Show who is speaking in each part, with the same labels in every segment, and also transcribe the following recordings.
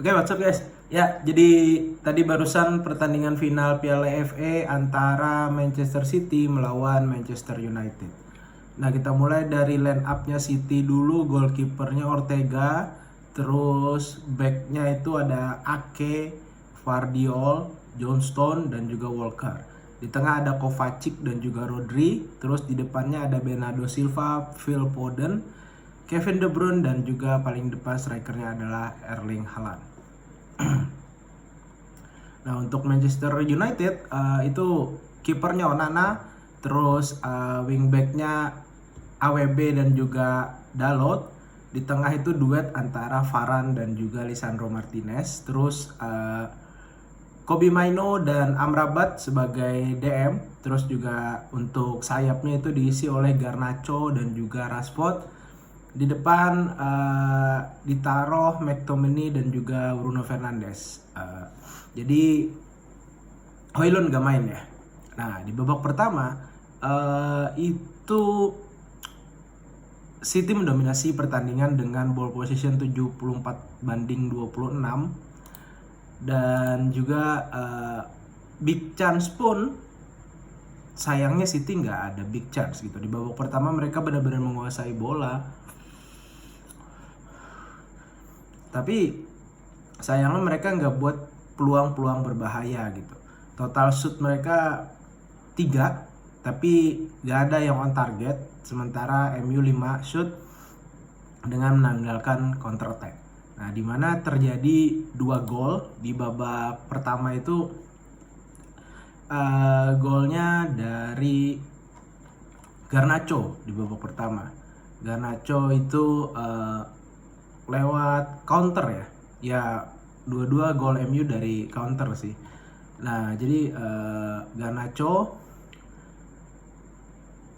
Speaker 1: Oke, what's up guys? Ya, jadi tadi barusan pertandingan final Piala FA antara Manchester City melawan Manchester United. Nah, kita mulai dari line up-nya City dulu, goalkeepernya Ortega, terus backnya itu ada Ake, Vardiol, Johnstone, dan juga Walker. Di tengah ada Kovacic dan juga Rodri, terus di depannya ada Bernardo Silva, Phil Foden, Kevin De Bruyne, dan juga paling depan strikernya adalah Erling Haaland. Nah, untuk Manchester United itu kipernya Onana, terus wingbacknya AWB dan juga Dalot. Di tengah itu duet antara Varane dan juga Lisandro Martinez. Terus Kobbie Mainoo dan Amrabat sebagai DM. Terus juga untuk sayapnya itu diisi oleh Garnacho dan juga Rashford. Di depan ditaruh McTominay dan juga Bruno Fernandes. Jadi Højlund gak main ya. Nah, di babak pertama itu City mendominasi pertandingan dengan ball position 74-26, dan juga big chance pun sayangnya City nggak ada big chance gitu. Di babak pertama mereka benar-benar menguasai bola, tapi sayangnya mereka nggak buat peluang-peluang berbahaya gitu. Total shoot mereka 3, tapi nggak ada yang on target. Sementara MU 5 shoot dengan mengandalkan counter attack. Nah, di mana terjadi 2 gol di babak pertama itu. Golnya dari Garnacho di babak pertama. Garnacho itu lewat counter ya. Ya, dua-dua gol MU dari counter sih. Nah, jadi Garnacho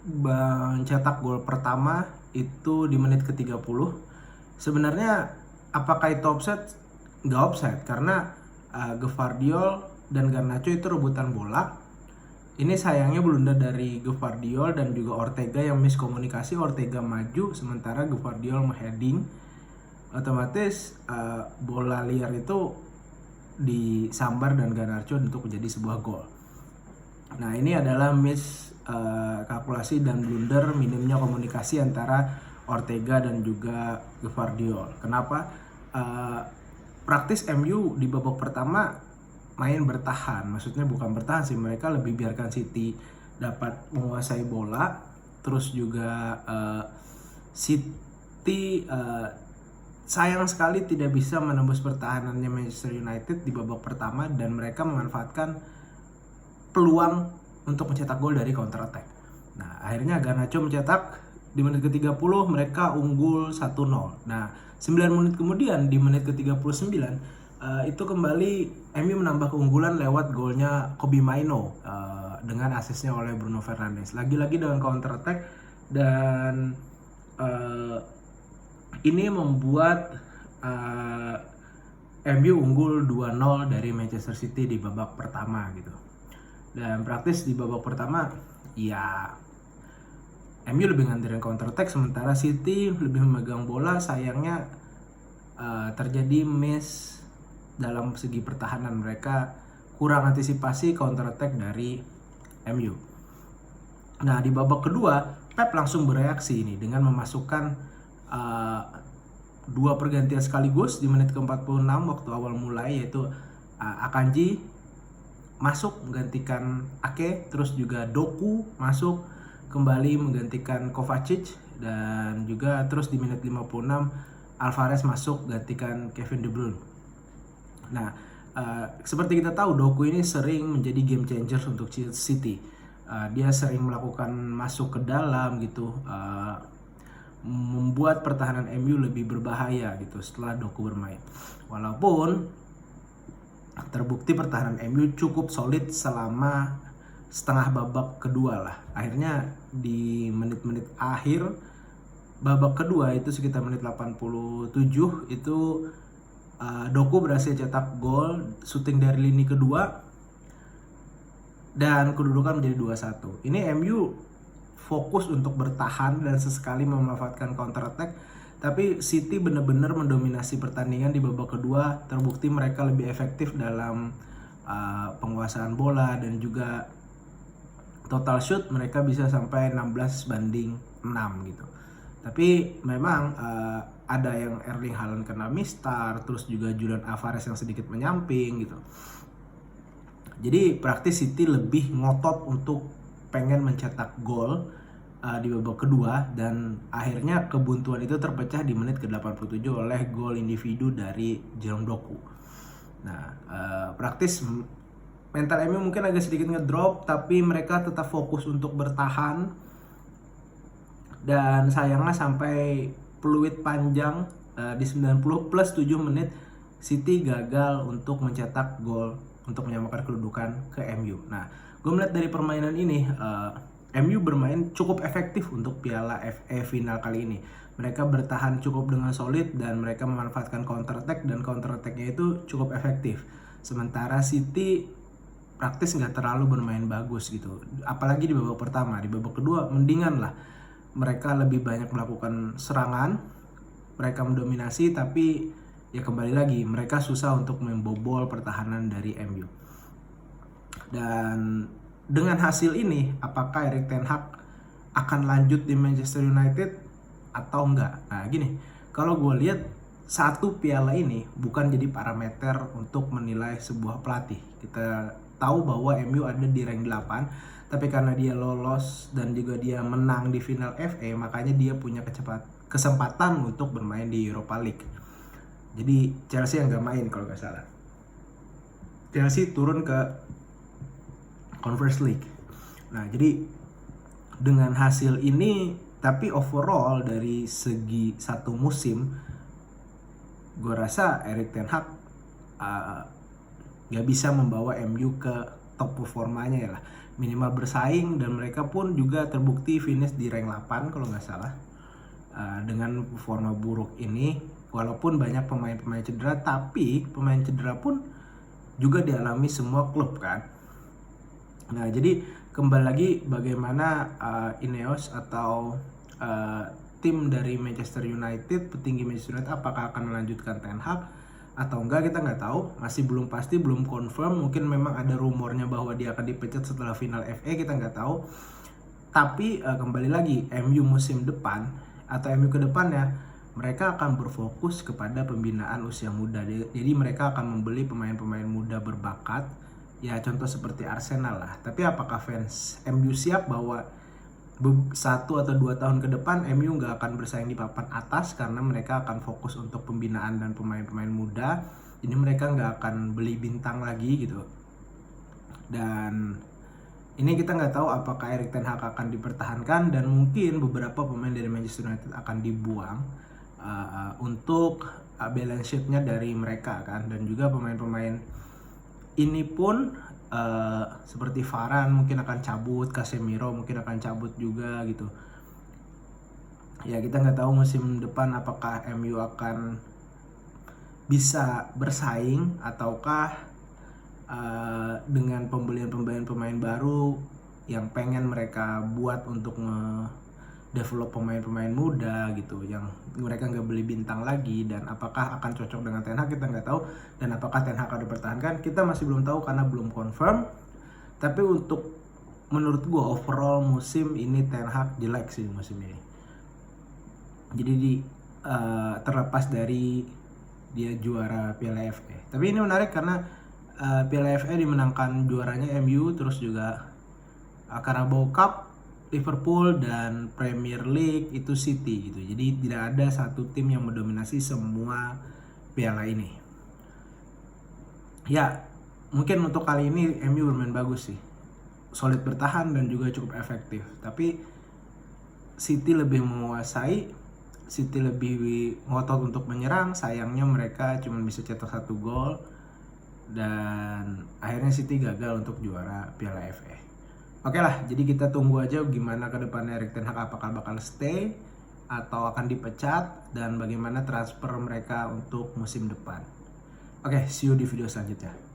Speaker 1: mencetak gol pertama itu di menit ke-30. Sebenarnya apakah itu offside? Nggak offside, karena Gvardiol dan Garnacho itu rebutan bola. Ini sayangnya blunder dari Gvardiol dan juga Ortega yang miskomunikasi. Ortega maju sementara Gvardiol mengheading. Otomatis bola liar itu disambar dan Garnacho untuk menjadi sebuah gol. Nah, ini adalah kalkulasi dan blunder, minimnya komunikasi antara Ortega dan juga Gvardiol. Kenapa? Praktis MU di babak pertama main bertahan, maksudnya bukan bertahan sih, mereka lebih biarkan City dapat menguasai bola. Terus juga City sayang sekali tidak bisa menembus pertahanannya Manchester United di babak pertama, dan mereka memanfaatkan peluang untuk mencetak gol dari counter attack. Nah, akhirnya Garnacho mencetak di menit ke-30, mereka unggul 1-0. Nah, 9 menit kemudian di menit ke-39 itu kembali MU menambah keunggulan lewat golnya Kobbie Mainoo dengan asisnya oleh Bruno Fernandes. Lagi-lagi dengan counter attack, dan ini membuat MU unggul 2-0 dari Manchester City di babak pertama gitu. Dan praktis di babak pertama ya MU lebih ngandelin counter attack, sementara City lebih memegang bola. Sayangnya terjadi miss dalam segi pertahanan, mereka kurang antisipasi counter attack dari MU. Nah, di babak kedua Pep langsung bereaksi ini dengan memasukkan 2 pergantian sekaligus di menit ke-46 waktu awal mulai, yaitu Akanji masuk menggantikan Ake, terus juga Doku masuk kembali menggantikan Kovacic, dan juga terus di menit 56 Alvarez masuk gantikan Kevin De Bruyne. Nah, seperti kita tahu Doku ini sering menjadi game changer untuk City. Dia sering melakukan masuk ke dalam gitu, membuat pertahanan MU lebih berbahaya gitu setelah Doku bermain. Walaupun terbukti pertahanan MU cukup solid selama setengah babak kedua lah. Akhirnya di menit-menit akhir babak kedua itu sekitar menit 87 itu Doku berhasil cetak gol shooting dari lini kedua dan kedudukan menjadi 2-1. Ini MU fokus untuk bertahan dan sesekali memanfaatkan counter attack, Tapi City benar-benar mendominasi pertandingan di babak kedua, terbukti mereka lebih efektif dalam penguasaan bola dan juga total shoot mereka bisa sampai 16-6 gitu. Tapi memang ada yang Erling Haaland kena mistar, terus juga Julian Alvarez yang sedikit menyamping gitu. Jadi praktis City lebih ngotot untuk pengen mencetak gol di babak kedua, dan akhirnya kebuntuan itu terpecah di menit ke-87 oleh gol individu dari Jerome Doku. Nah, praktis mental MU mungkin agak sedikit ngedrop, tapi mereka tetap fokus untuk bertahan. Dan sayangnya sampai peluit panjang di 90 plus 7 menit City gagal untuk mencetak gol untuk menyamakan kedudukan ke MU. Nah, gue melihat dari permainan ini MU bermain cukup efektif untuk Piala FA final kali ini. Mereka bertahan cukup dengan solid dan mereka memanfaatkan counter attack, dan counter attack-nya itu cukup efektif. Sementara City praktis nggak terlalu bermain bagus gitu. Apalagi di babak pertama, di babak kedua mendingan lah. Mereka lebih banyak melakukan serangan, mereka mendominasi, tapi ya kembali lagi mereka susah untuk membobol pertahanan dari MU. Dan dengan hasil ini, apakah Erik ten Hag akan lanjut di Manchester United atau enggak? Nah gini, kalau gue lihat satu piala ini bukan jadi parameter untuk menilai sebuah pelatih. Kita tahu bahwa MU ada di rank 8, tapi karena dia lolos dan juga dia menang di final FA, makanya dia punya kesempatan untuk bermain di Europa League. Jadi Chelsea yang gak main kalau gak salah. Chelsea turun ke Conference League. Nah jadi dengan hasil ini, tapi overall dari segi satu musim, gue rasa Erik ten Hag gak bisa membawa MU ke top performanya ya lah. Minimal bersaing, dan mereka pun juga terbukti finish di rank 8 kalau nggak salah. Dengan performa buruk ini, walaupun banyak pemain-pemain cedera, tapi pemain cedera pun juga dialami semua klub kan. Nah jadi kembali lagi bagaimana Ineos atau tim dari Manchester United, petinggi Manchester United, apakah akan melanjutkan ten Hag atau enggak, kita nggak tahu, masih belum pasti, belum confirm. Mungkin memang ada rumornya bahwa dia akan dipecat setelah final FA, kita nggak tahu. Tapi kembali lagi, MU musim depan atau MU ke depannya, mereka akan berfokus kepada pembinaan usia muda. Jadi mereka akan membeli pemain-pemain muda berbakat, ya contoh seperti Arsenal lah. Tapi apakah fans MU siap bahwa 1 atau 2 tahun ke depan MU nggak akan bersaing di papan atas, karena mereka akan fokus untuk pembinaan dan pemain-pemain muda. Jadi mereka nggak akan beli bintang lagi gitu. Dan ini kita nggak tahu apakah Erik ten Hag akan dipertahankan, dan mungkin beberapa pemain dari Manchester United akan dibuang untuk balance sheet-nya dari mereka kan. Dan juga pemain-pemain ini pun seperti Varane mungkin akan cabut, Casemiro mungkin akan cabut juga gitu. Ya kita nggak tahu musim depan apakah MU akan bisa bersaing, ataukah dengan pembelian pemain baru yang pengen mereka buat untuk develop pemain-pemain muda gitu, yang mereka nggak beli bintang lagi. Dan apakah akan cocok dengan ten Hag, kita nggak tahu. Dan apakah ten Hag akan dipertahankan, kita masih belum tahu karena belum confirm. Tapi untuk menurut gue overall musim ini ten Hag jelek sih musim ini. Jadi terlepas dari dia juara Piala FA, tapi ini menarik karena Piala FA dimenangkan juaranya MU, terus juga Carabao Cup Liverpool, dan Premier League itu City gitu. Jadi tidak ada satu tim yang mendominasi semua piala ini. Ya, mungkin untuk kali ini MU bermain bagus sih. Solid bertahan dan juga cukup efektif. Tapi City lebih menguasai, City lebih ngotot untuk menyerang. Sayangnya mereka cuma bisa cetak 1 gol, dan akhirnya City gagal untuk juara Piala FA. Oke lah, jadi kita tunggu aja gimana ke depannya Erik ten Hag, apakah bakal stay atau akan dipecat, dan bagaimana transfer mereka untuk musim depan. Oke, see you di video selanjutnya.